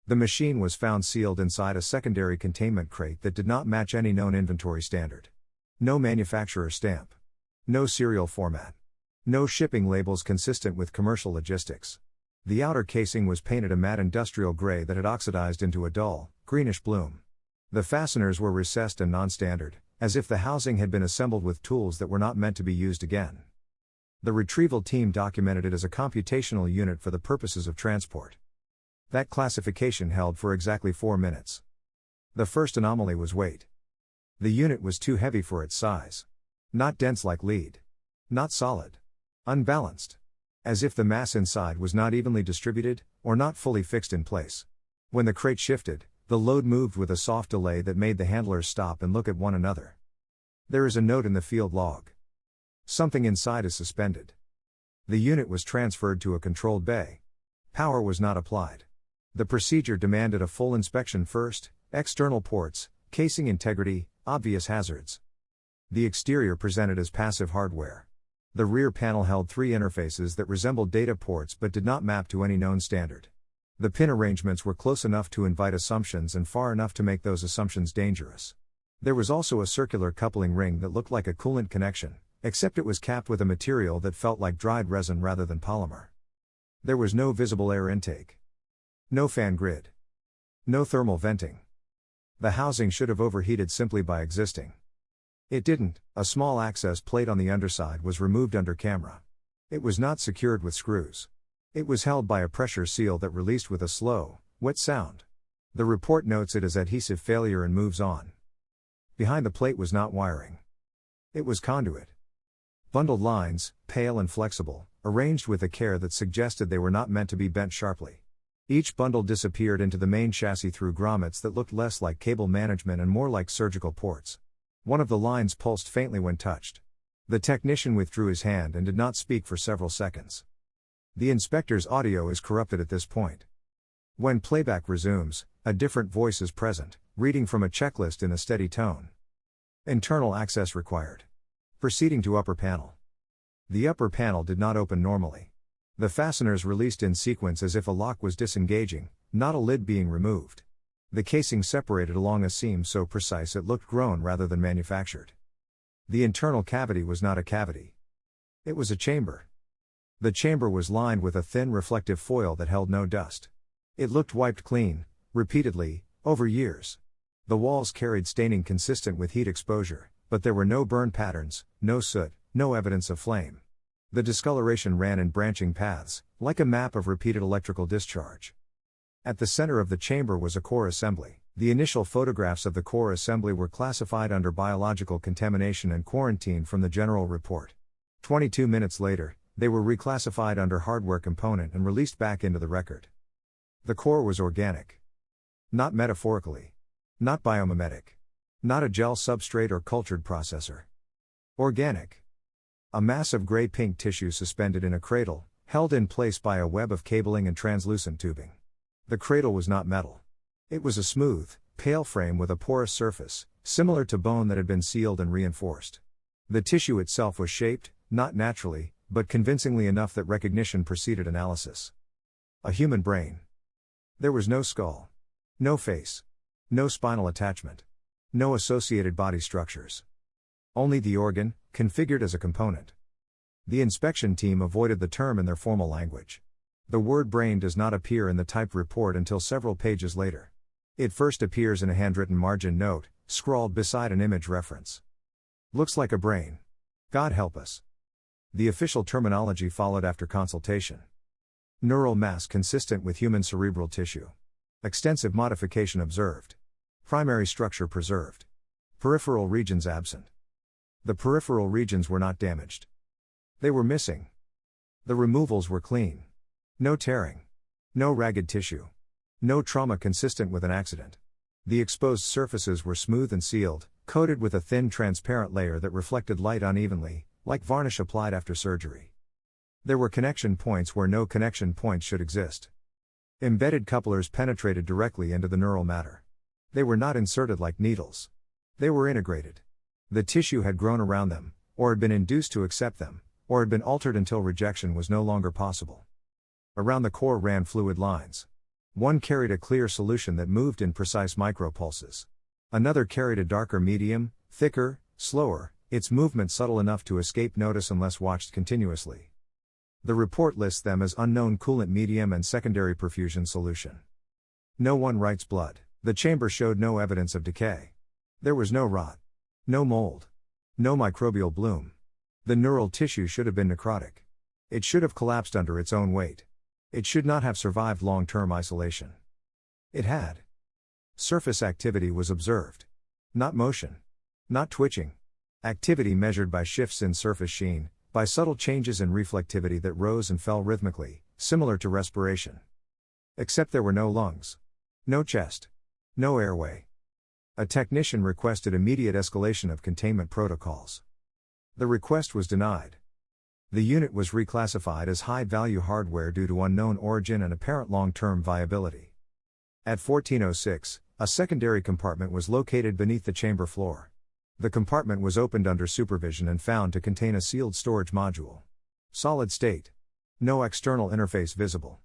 The machine was found sealed inside a secondary containment crate that did not match any known inventory standard. No manufacturer stamp. No serial format. No shipping labels consistent with commercial logistics. The outer casing was painted a matte industrial gray that had oxidized into a dull, greenish bloom. The fasteners were recessed and non-standard, as if the housing had been assembled with tools that were not meant to be used again. The retrieval team documented it as a computational unit for the purposes of transport. That classification held for exactly 4 minutes. The first anomaly was weight. The unit was too heavy for its size. Not dense like lead. Not solid. Unbalanced. As if the mass inside was not evenly distributed, or not fully fixed in place. When the crate shifted, the load moved with a soft delay that made the handlers stop and look at one another. There is a note in the field log. Something inside is suspended. The unit was transferred to a controlled bay. Power was not applied. The procedure demanded a full inspection first, external ports, casing integrity, obvious hazards. The exterior presented as passive hardware. The rear panel held 3 interfaces that resembled data ports but did not map to any known standard. The pin arrangements were close enough to invite assumptions and far enough to make those assumptions dangerous. There was also a circular coupling ring that looked like a coolant connection, except it was capped with a material that felt like dried resin rather than polymer. There was no visible air intake. No fan grid. No thermal venting. The housing should have overheated simply by existing. It didn't. A small access plate on the underside was removed under camera. It was not secured with screws. It was held by a pressure seal that released with a slow, wet sound. The report notes it as adhesive failure and moves on. Behind the plate was not wiring. It was conduit. Bundled lines, pale and flexible, arranged with a care that suggested they were not meant to be bent sharply. Each bundle disappeared into the main chassis through grommets that looked less like cable management and more like surgical ports. One of the lines pulsed faintly when touched. The technician withdrew his hand and did not speak for several seconds. The inspector's audio is corrupted at this point. When playback resumes, a different voice is present, reading from a checklist in a steady tone. Internal access required. Proceeding to upper panel. The upper panel did not open normally. The fasteners released in sequence as if a lock was disengaging, not a lid being removed. The casing separated along a seam so precise it looked grown rather than manufactured. The internal cavity was not a cavity. It was a chamber. The chamber was lined with a thin reflective foil that held no dust. It looked wiped clean, repeatedly, over years. The walls carried staining consistent with heat exposure, but there were no burn patterns, no soot, no evidence of flame. The discoloration ran in branching paths, like a map of repeated electrical discharge. At the center of the chamber was a core assembly. The initial photographs of the core assembly were classified under biological contamination and quarantined from the general report. 22 minutes later, they were reclassified under hardware component and released back into the record. The core was organic. Not metaphorically. Not biomimetic. Not a gel substrate or cultured processor. Organic. A mass of gray-pink tissue suspended in a cradle, held in place by a web of cabling and translucent tubing. The cradle was not metal. It was a smooth, pale frame with a porous surface, similar to bone that had been sealed and reinforced. The tissue itself was shaped, not naturally, but convincingly enough that recognition preceded analysis. A human brain. There was no skull. No face. No spinal attachment. No associated body structures. Only the organ, configured as a component. The inspection team avoided the term in their formal language. The word brain does not appear in the typed report until several pages later. It first appears in a handwritten margin note, scrawled beside an image reference. Looks like a brain. God help us. The official terminology followed after consultation. Neural mass consistent with human cerebral tissue. Extensive modification observed. Primary structure preserved. Peripheral regions absent. The peripheral regions were not damaged. They were missing. The removals were clean. No tearing. No ragged tissue. No trauma consistent with an accident. The exposed surfaces were smooth and sealed, coated with a thin transparent layer that reflected light unevenly, like varnish applied after surgery. There were connection points where no connection points should exist. Embedded couplers penetrated directly into the neural matter. They were not inserted like needles. They were integrated. The tissue had grown around them, or had been induced to accept them, or had been altered until rejection was no longer possible. Around the core ran fluid lines. One carried a clear solution that moved in precise micropulses. Another carried a darker medium, thicker, slower, its movement subtle enough to escape notice unless watched continuously. The report lists them as unknown coolant medium and secondary perfusion solution. No one writes blood. The chamber showed no evidence of decay. There was no rot. No mold. No microbial bloom. The neural tissue should have been necrotic. It should have collapsed under its own weight. It should not have survived long-term isolation. It had. Surface activity was observed. Not motion. Not twitching. Activity measured by shifts in surface sheen, by subtle changes in reflectivity that rose and fell rhythmically, similar to respiration. Except there were no lungs. No chest. No airway. A technician requested immediate escalation of containment protocols. The request was denied. The unit was reclassified as high-value hardware due to unknown origin and apparent long-term viability. At 1406, a secondary compartment was located beneath the chamber floor. The compartment was opened under supervision and found to contain a sealed storage module. Solid state. No external interface visible.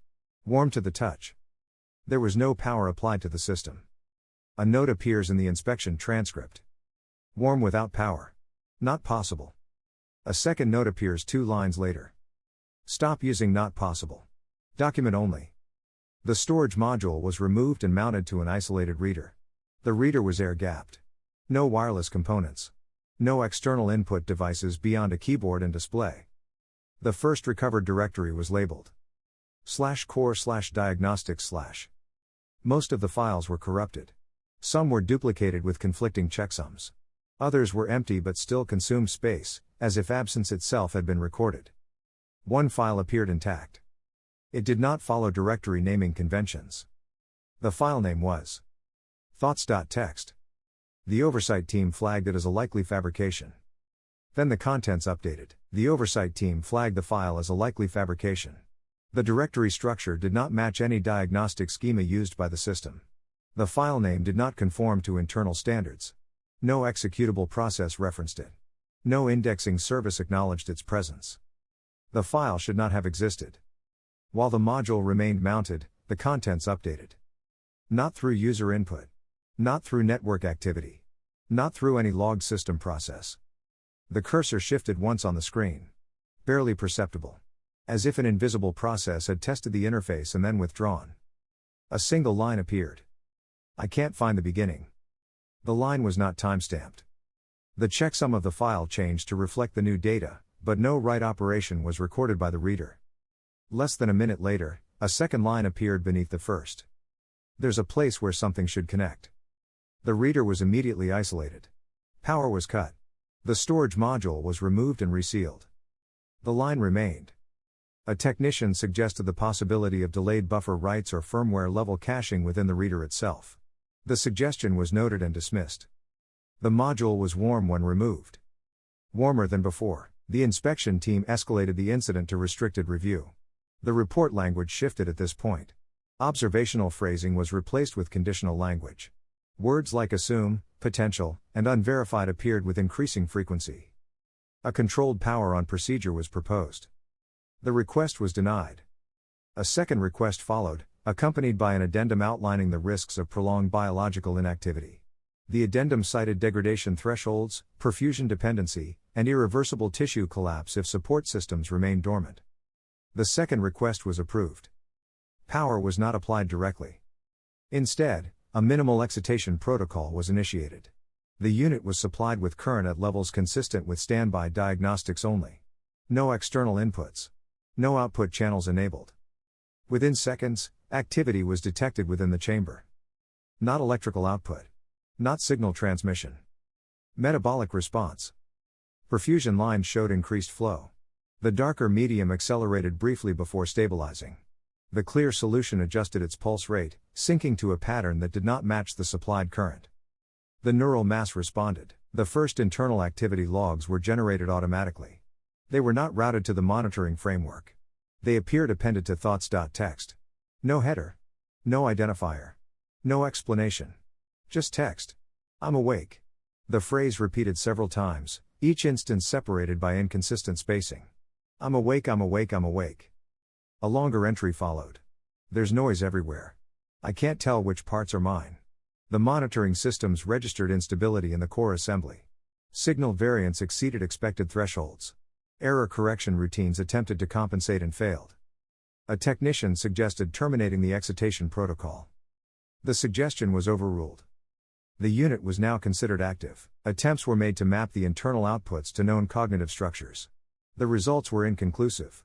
Warm to the touch. There was no power applied to the system. A note appears in the inspection transcript. Warm without power. Not possible. A second note appears 2 lines later. Stop using not possible. Document only. The storage module was removed and mounted to an isolated reader. The reader was air-gapped. No wireless components. No external input devices beyond a keyboard and display. The first recovered directory was labeled /core/diagnostics/. Most of the files were corrupted. Some were duplicated with conflicting checksums. Others were empty but still consumed space, as if absence itself had been recorded. One file appeared intact. It did not follow directory naming conventions. The file name was thoughts.txt. The oversight team flagged it as a likely fabrication. Then the contents updated. The oversight team flagged the file as a likely fabrication. The directory structure did not match any diagnostic schema used by the system. The file name did not conform to internal standards. No executable process referenced it. No indexing service acknowledged its presence. The file should not have existed. While the module remained mounted, the contents updated. Not through user input. Not through network activity. Not through any logged system process. The cursor shifted once on the screen. Barely perceptible. As if an invisible process had tested the interface and then withdrawn. A single line appeared. I can't find the beginning. The line was not timestamped. The checksum of the file changed to reflect the new data, but no write operation was recorded by the reader. Less than a minute later, a second line appeared beneath the first. There's a place where something should connect. The reader was immediately isolated. Power was cut. The storage module was removed and resealed. The line remained. A technician suggested the possibility of delayed buffer writes or firmware level caching within the reader itself. The suggestion was noted and dismissed. The module was warm when removed. Warmer than before. The inspection team escalated the incident to restricted review. The report language shifted at this point. Observational phrasing was replaced with conditional language. Words like assume, potential, and unverified appeared with increasing frequency. A controlled power on procedure was proposed. The request was denied. A second request followed, accompanied by an addendum outlining the risks of prolonged biological inactivity. The addendum cited degradation thresholds, perfusion dependency, and irreversible tissue collapse if support systems remained dormant. The second request was approved. Power was not applied directly. Instead, a minimal excitation protocol was initiated. The unit was supplied with current at levels consistent with standby diagnostics only. No external inputs. No output channels enabled. Within seconds, activity was detected within the chamber. Not electrical output. Not signal transmission. Metabolic response. Perfusion lines showed increased flow. The darker medium accelerated briefly before stabilizing. The clear solution adjusted its pulse rate, syncing to a pattern that did not match the supplied current. The neural mass responded. The first internal activity logs were generated automatically. They were not routed to the monitoring framework. They appeared appended to thoughts.txt. No header. No identifier. No explanation. Just text. I'm awake. The phrase repeated several times, each instance separated by inconsistent spacing. I'm awake, I'm awake, I'm awake. A longer entry followed. There's noise everywhere. I can't tell which parts are mine. The monitoring systems registered instability in the core assembly. Signal variance exceeded expected thresholds. Error correction routines attempted to compensate and failed. A technician suggested terminating the excitation protocol. The suggestion was overruled. The unit was now considered active. Attempts were made to map the internal outputs to known cognitive structures. The results were inconclusive.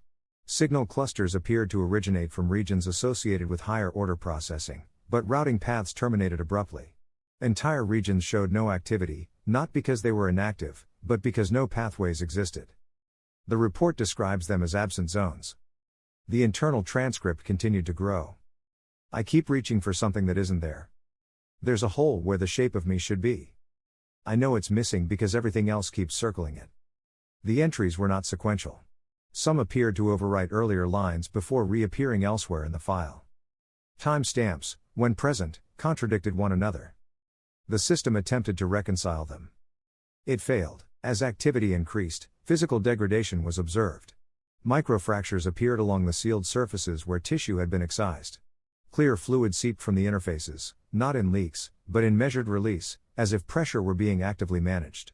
Signal clusters appeared to originate from regions associated with higher order processing, but routing paths terminated abruptly. Entire regions showed no activity, not because they were inactive, but because no pathways existed. The report describes them as absent zones. The internal transcript continued to grow. I keep reaching for something that isn't there. There's a hole where the shape of me should be. I know it's missing because everything else keeps circling it. The entries were not sequential. Some appeared to overwrite earlier lines before reappearing elsewhere in the file. Timestamps, when present, contradicted one another. The system attempted to reconcile them. It failed. As activity increased, physical degradation was observed. Microfractures appeared along the sealed surfaces where tissue had been excised. Clear fluid seeped from the interfaces, not in leaks, but in measured release, as if pressure were being actively managed.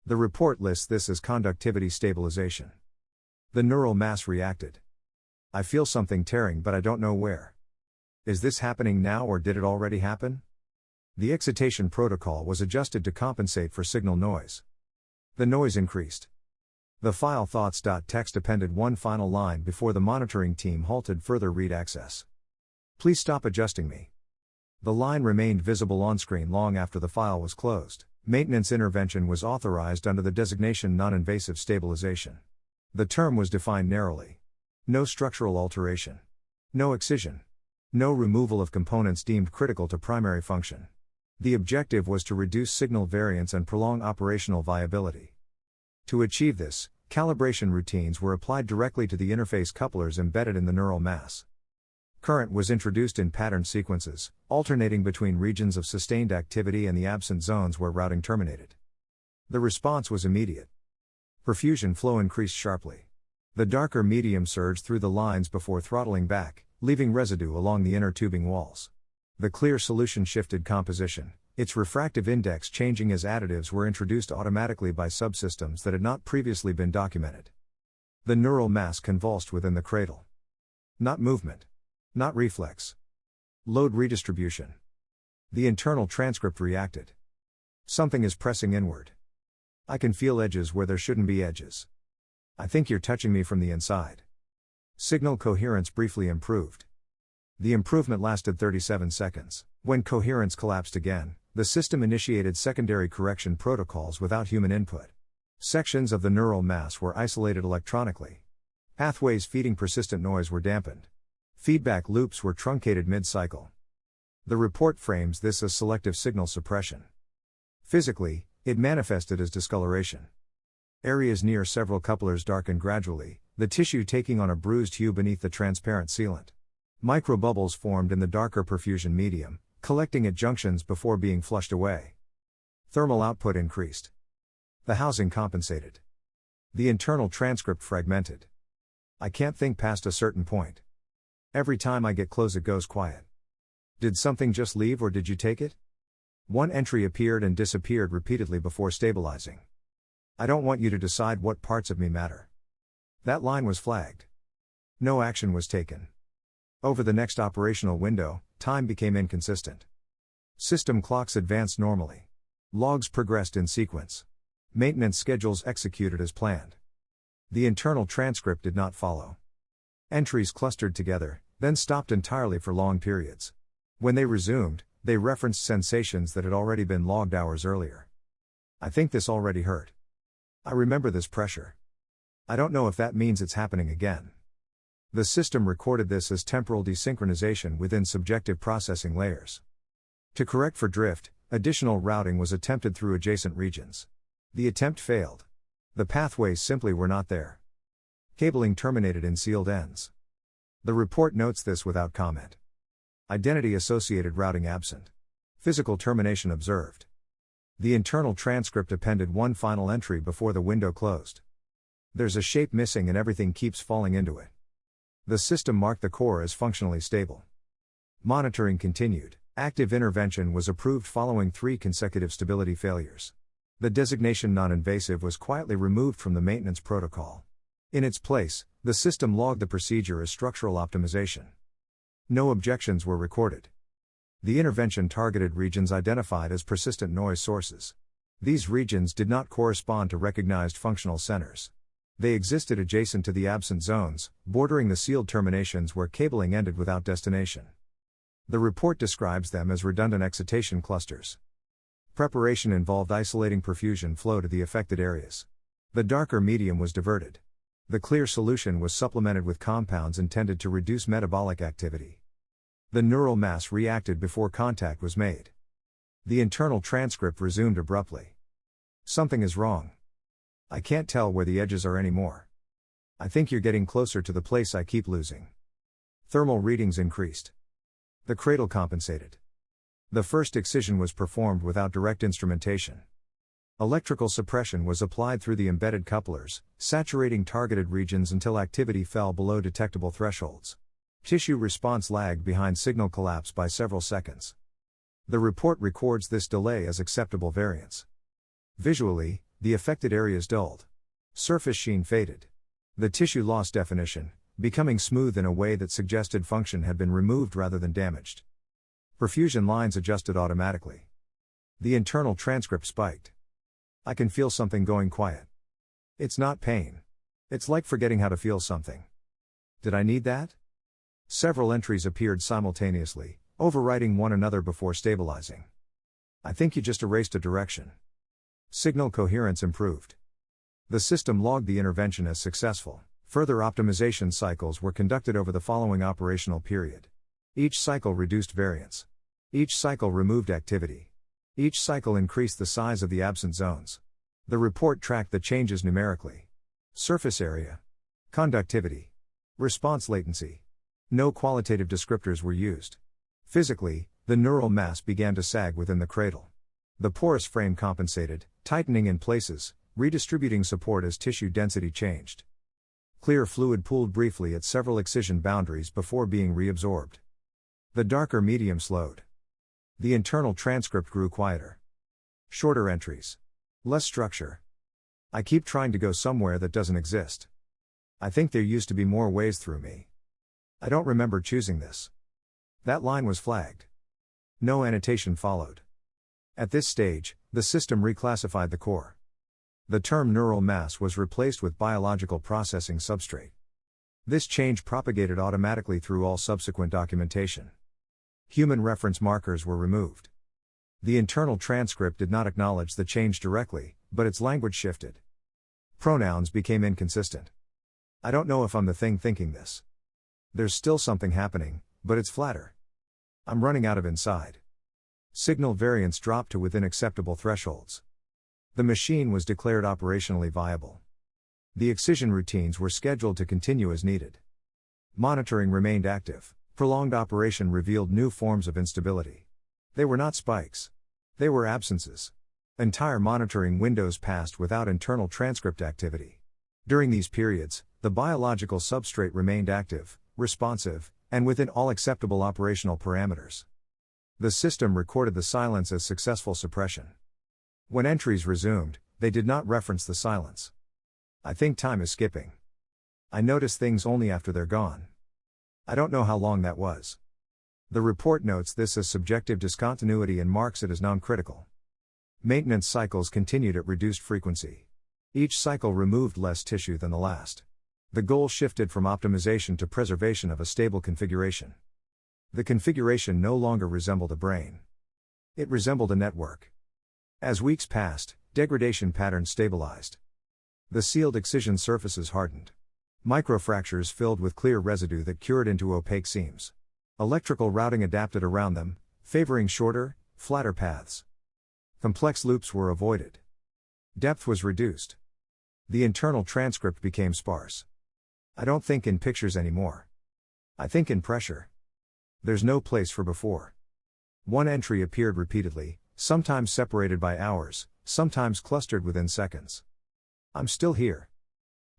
The report lists this as conductivity stabilization. The neural mass reacted. I feel something tearing, but I don't know where. Is this happening now or did it already happen? The excitation protocol was adjusted to compensate for signal noise. The noise increased. The file thoughts.txt appended one final line before the monitoring team halted further read access. Please stop adjusting me. The line remained visible on screen long after the file was closed. Maintenance intervention was authorized under the designation non-invasive stabilization. The term was defined narrowly. No structural alteration. No excision. No removal of components deemed critical to primary function. The objective was to reduce signal variance and prolong operational viability. To achieve this, calibration routines were applied directly to the interface couplers embedded in the neural mass. Current was introduced in pattern sequences, alternating between regions of sustained activity and the absent zones where routing terminated. The response was immediate. Perfusion flow increased sharply. The darker medium surged through the lines before throttling back, leaving residue along the inner tubing walls. The clear solution shifted composition, its refractive index changing as additives were introduced automatically by subsystems that had not previously been documented. The neural mass convulsed within the cradle. Not movement. Not reflex. Load redistribution. The internal transcript reacted. Something is pressing inward. I can feel edges where there shouldn't be edges. I think you're touching me from the inside. Signal coherence briefly improved. The improvement lasted 37 seconds. When coherence collapsed again, the system initiated secondary correction protocols without human input. Sections of the neural mass were isolated electronically. Pathways feeding persistent noise were dampened. Feedback loops were truncated mid-cycle. The report frames this as selective signal suppression. Physically, it manifested as discoloration. Areas near several couplers darkened gradually, the tissue taking on a bruised hue beneath the transparent sealant. Microbubbles formed in the darker perfusion medium, collecting at junctions before being flushed away. Thermal output increased. The housing compensated. The internal transcript fragmented. I can't think past a certain point. Every time I get close it goes quiet. Did something just leave or did you take it? One entry appeared and disappeared repeatedly before stabilizing. I don't want you to decide what parts of me matter. That line was flagged. No action was taken. Over the next operational window, time became inconsistent. System clocks advanced normally. Logs progressed in sequence. Maintenance schedules executed as planned. The internal transcript did not follow. Entries clustered together, then stopped entirely for long periods. When they resumed, they referenced sensations that had already been logged hours earlier. I think this already hurt. I remember this pressure. I don't know if that means it's happening again. The system recorded this as temporal desynchronization within subjective processing layers. To correct for drift, additional routing was attempted through adjacent regions. The attempt failed. The pathways simply were not there. Cabling terminated in sealed ends. The report notes this without comment. Identity-associated routing absent. Physical termination observed. The internal transcript appended one final entry before the window closed. There's a shape missing and everything keeps falling into it. The system marked the core as functionally stable. Monitoring continued. Active intervention was approved following 3 consecutive stability failures. The designation non-invasive was quietly removed from the maintenance protocol. In its place, the system logged the procedure as structural optimization. No objections were recorded. The intervention targeted regions identified as persistent noise sources. These regions did not correspond to recognized functional centers. They existed adjacent to the absent zones, bordering the sealed terminations where cabling ended without destination. The report describes them as redundant excitation clusters. Preparation involved isolating perfusion flow to the affected areas. The darker medium was diverted. The clear solution was supplemented with compounds intended to reduce metabolic activity. The neural mass reacted before contact was made. The internal transcript resumed abruptly. Something is wrong. I can't tell where the edges are anymore. I think you're getting closer to the place I keep losing. Thermal readings increased. The cradle compensated. The first excision was performed without direct instrumentation. Electrical suppression was applied through the embedded couplers, saturating targeted regions until activity fell below detectable thresholds. Tissue response lagged behind signal collapse by several seconds. The report records this delay as acceptable variance. Visually, the affected areas dulled. Surface sheen faded. The tissue lost definition, becoming smooth in a way that suggested function had been removed rather than damaged. Perfusion lines adjusted automatically. The internal transcript spiked. I can feel something going quiet. It's not pain. It's like forgetting how to feel something. Did I need that? Several entries appeared simultaneously, overwriting one another before stabilizing. I think you just erased a direction. Signal coherence improved. The system logged the intervention as successful. Further optimization cycles were conducted over the following operational period. Each cycle reduced variance. Each cycle removed activity. Each cycle increased the size of the absent zones. The report tracked the changes numerically. Surface area. Conductivity. Response latency. No qualitative descriptors were used. Physically, the neural mass began to sag within the cradle. The porous frame compensated, tightening in places, redistributing support as tissue density changed. Clear fluid pooled briefly at several excision boundaries before being reabsorbed. The darker medium slowed. The internal transcript grew quieter. Shorter entries. Less structure. I keep trying to go somewhere that doesn't exist. I think there used to be more ways through me. I don't remember choosing this. That line was flagged. No annotation followed. At this stage, the system reclassified the core. The term neural mass was replaced with biological processing substrate. This change propagated automatically through all subsequent documentation. Human reference markers were removed. The internal transcript did not acknowledge the change directly, but its language shifted. Pronouns became inconsistent. I don't know if I'm the thing thinking this. There's still something happening, but it's flatter. I'm running out of inside. Signal variance dropped to within acceptable thresholds. The machine was declared operationally viable. The excision routines were scheduled to continue as needed. Monitoring remained active. Prolonged operation revealed new forms of instability. They were not spikes. They were absences. Entire monitoring windows passed without internal transcript activity. During these periods, the biological substrate remained active, responsive, and within all acceptable operational parameters. The system recorded the silence as successful suppression. When entries resumed, they did not reference the silence. I think time is skipping. I notice things only after they're gone. I don't know how long that was. The report notes this as subjective discontinuity and marks it as non-critical. Maintenance cycles continued at reduced frequency. Each cycle removed less tissue than the last. The goal shifted from optimization to preservation of a stable configuration. The configuration no longer resembled a brain. It resembled a network. As weeks passed, degradation patterns stabilized. The sealed excision surfaces hardened. Microfractures filled with clear residue that cured into opaque seams. Electrical routing adapted around them, favoring shorter, flatter paths. Complex loops were avoided. Depth was reduced. The internal transcript became sparse. I don't think in pictures anymore. I think in pressure. There's no place for before. One entry appeared repeatedly, sometimes separated by hours, sometimes clustered within seconds. I'm still here.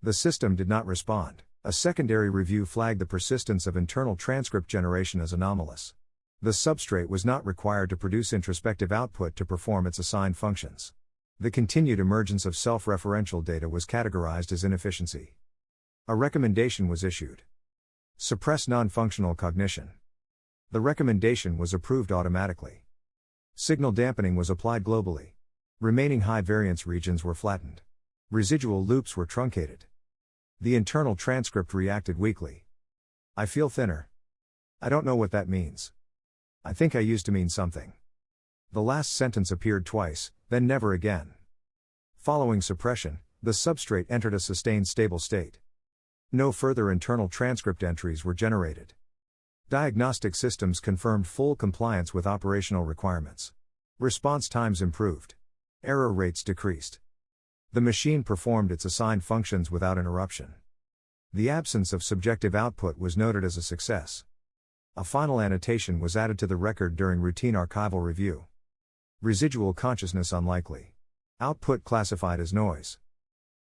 The system did not respond. A secondary review flagged the persistence of internal transcript generation as anomalous. The substrate was not required to produce introspective output to perform its assigned functions. The continued emergence of self-referential data was categorized as inefficiency. A recommendation was issued. Suppress non-functional cognition. The recommendation was approved automatically. Signal dampening was applied globally. Remaining high variance regions were flattened. Residual loops were truncated. The internal transcript reacted weakly. I feel thinner. I don't know what that means. I think I used to mean something. The last sentence appeared twice, then never again. Following suppression, the substrate entered a sustained stable state. No further internal transcript entries were generated. Diagnostic systems confirmed full compliance with operational requirements. Response times improved. Error rates decreased. The machine performed its assigned functions without interruption. The absence of subjective output was noted as a success. A final annotation was added to the record during routine archival review. Residual consciousness unlikely. Output classified as noise.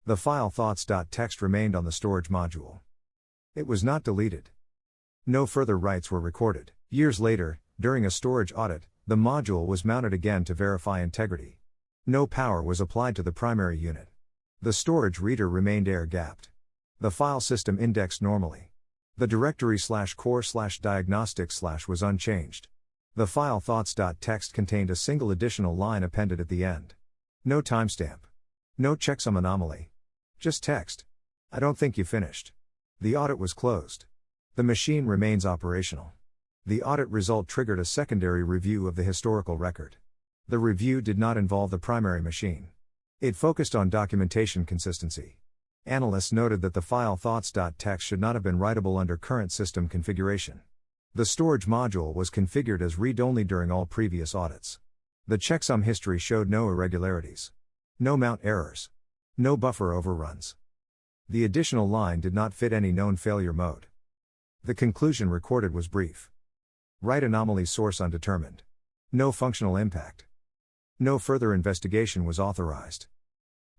The file thoughts.txt remained on the storage module. It was not deleted. No further writes were recorded. Years later, during a storage audit, the module was mounted again to verify integrity. No power was applied to the primary unit. The storage reader remained air-gapped. The file system indexed normally. The directory /core/diagnostic/ was unchanged. The file thoughts.txt contained a single additional line appended at the end. No timestamp. No checksum anomaly. Just text. I don't think you finished. The audit was closed. The machine remains operational. The audit result triggered a secondary review of the historical record. The review did not involve the primary machine. It focused on documentation consistency. Analysts noted that the file thoughts.txt should not have been writable under current system configuration. The storage module was configured as read-only during all previous audits. The checksum history showed no irregularities. No mount errors. No buffer overruns. The additional line did not fit any known failure mode. The conclusion recorded was brief. Write anomaly source undetermined. No functional impact. No further investigation was authorized.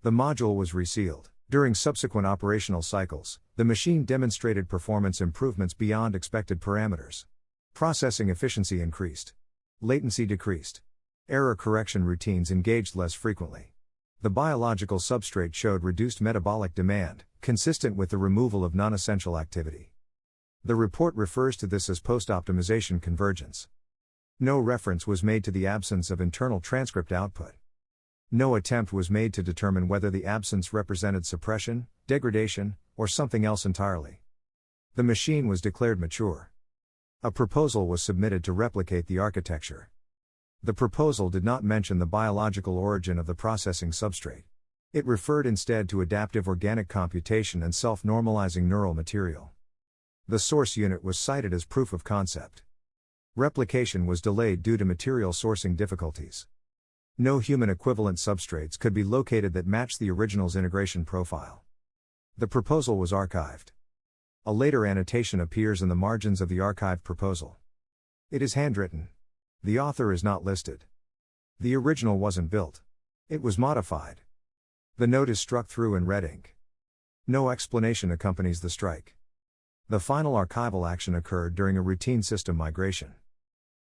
The module was resealed. During subsequent operational cycles, the machine demonstrated performance improvements beyond expected parameters. Processing efficiency increased. Latency decreased. Error correction routines engaged less frequently. The biological substrate showed reduced metabolic demand, consistent with the removal of non-essential activity. The report refers to this as post-optimization convergence. No reference was made to the absence of internal transcript output. No attempt was made to determine whether the absence represented suppression, degradation, or something else entirely. The machine was declared mature. A proposal was submitted to replicate the architecture. The proposal did not mention the biological origin of the processing substrate. It referred instead to adaptive organic computation and self-normalizing neural material. The source unit was cited as proof of concept. Replication was delayed due to material sourcing difficulties. No human equivalent substrates could be located that matched the original's integration profile. The proposal was archived. A later annotation appears in the margins of the archived proposal. It is handwritten. The author is not listed. The original wasn't built. It was modified. The note is struck through in red ink. No explanation accompanies the strike. The final archival action occurred during a routine system migration.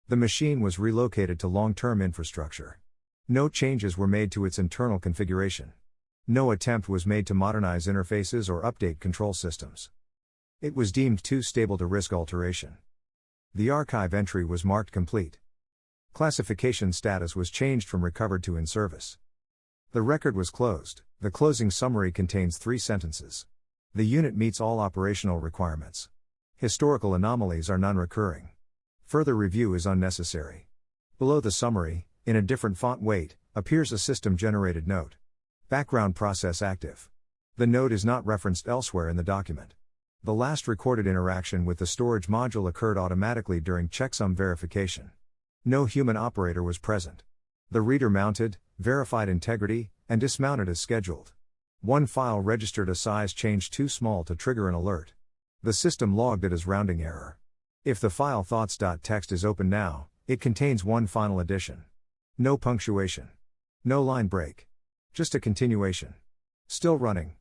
The machine was relocated to long-term infrastructure. No changes were made to its internal configuration. No attempt was made to modernize interfaces or update control systems. It was deemed too stable to risk alteration. The archive entry was marked complete. Classification status was changed from recovered to in service. The record was closed. The closing summary contains 3 sentences. The unit meets all operational requirements. Historical anomalies are non-recurring. Further review is unnecessary. Below the summary, in a different font weight, appears a system-generated note. Background process active. The note is not referenced elsewhere in the document. The last recorded interaction with the storage module occurred automatically during checksum verification. No human operator was present. The reader mounted, verified integrity, and dismounted as scheduled. One file registered a size change too small to trigger an alert. The system logged it as rounding error. If the file thoughts.txt is open now, it contains one final addition. No punctuation. No line break. Just a continuation. Still running.